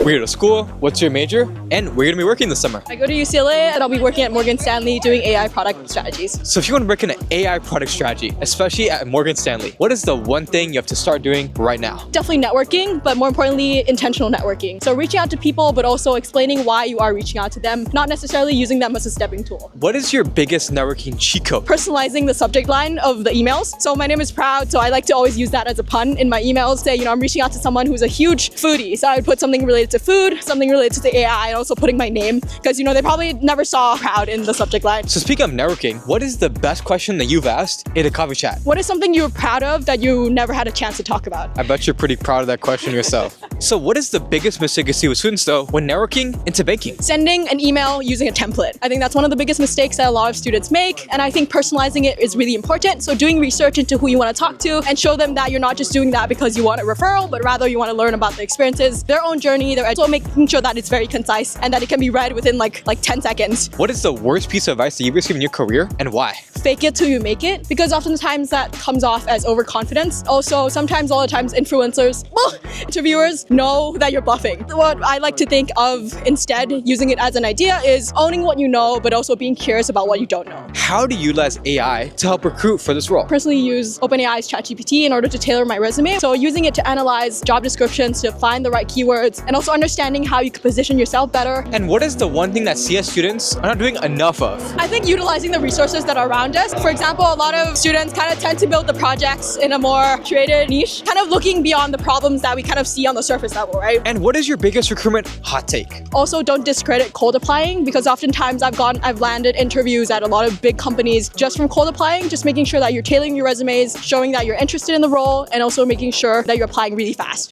Where you go to school, what's your major, and where you're gonna be working this summer. I go to UCLA and I'll be working at Morgan Stanley doing AI product strategies. So if you want to work in an AI product strategy, especially at Morgan Stanley, what is the one thing you have to start doing right now? Definitely networking, but more importantly, intentional networking. So reaching out to people, but also explaining why you are reaching out to them, not necessarily using them as a stepping tool. What is your biggest networking cheat code? Personalizing the subject line of the emails. So my name is Proud, so I like to always use that as a pun in my emails. Say, I'm reaching out to someone who's a huge foodie. So I would put something related to food, something related to AI, and also putting my name, because they probably never saw Proud in the subject line. So speaking of networking, what is the best question that you've asked in a coffee chat? What is something you're proud of that you never had a chance to talk about? I bet you're pretty proud of that question yourself. So what is the biggest mistake you see with students though when networking into banking? Sending an email using a template. I think that's one of the biggest mistakes that a lot of students make, and I think personalizing it is really important. So doing research into who you want to talk to and show them that you're not just doing that because you want a referral, but rather you want to learn about the experiences, their own journey, so making sure that it's very concise and that it can be read within like 10 seconds. What is the worst piece of advice that you've received in your career and why? Fake it till you make it, because oftentimes that comes off as overconfidence. Also, sometimes, all the times, influencers, interviewers know that you're bluffing. What I like to think of instead, using it as an idea, is owning what you know, but also being curious about what you don't know. How do you utilize AI to help recruit for this role? Personally use OpenAI's ChatGPT in order to tailor my resume. So using it to analyze job descriptions, to find the right keywords, and also understanding how you could position yourself better. And what is the one thing that CS students are not doing enough of? I think utilizing the resources that are around us. For example, a lot of students kind of tend to build the projects in a more creative niche, kind of looking beyond the problems that we kind of see on the surface level, right? And what is your biggest recruitment hot take? Also, don't discredit cold applying, because oftentimes I've landed interviews at a lot of big companies just from cold applying, just making sure that you're tailoring your resumes, showing that you're interested in the role, and also making sure that you're applying really fast.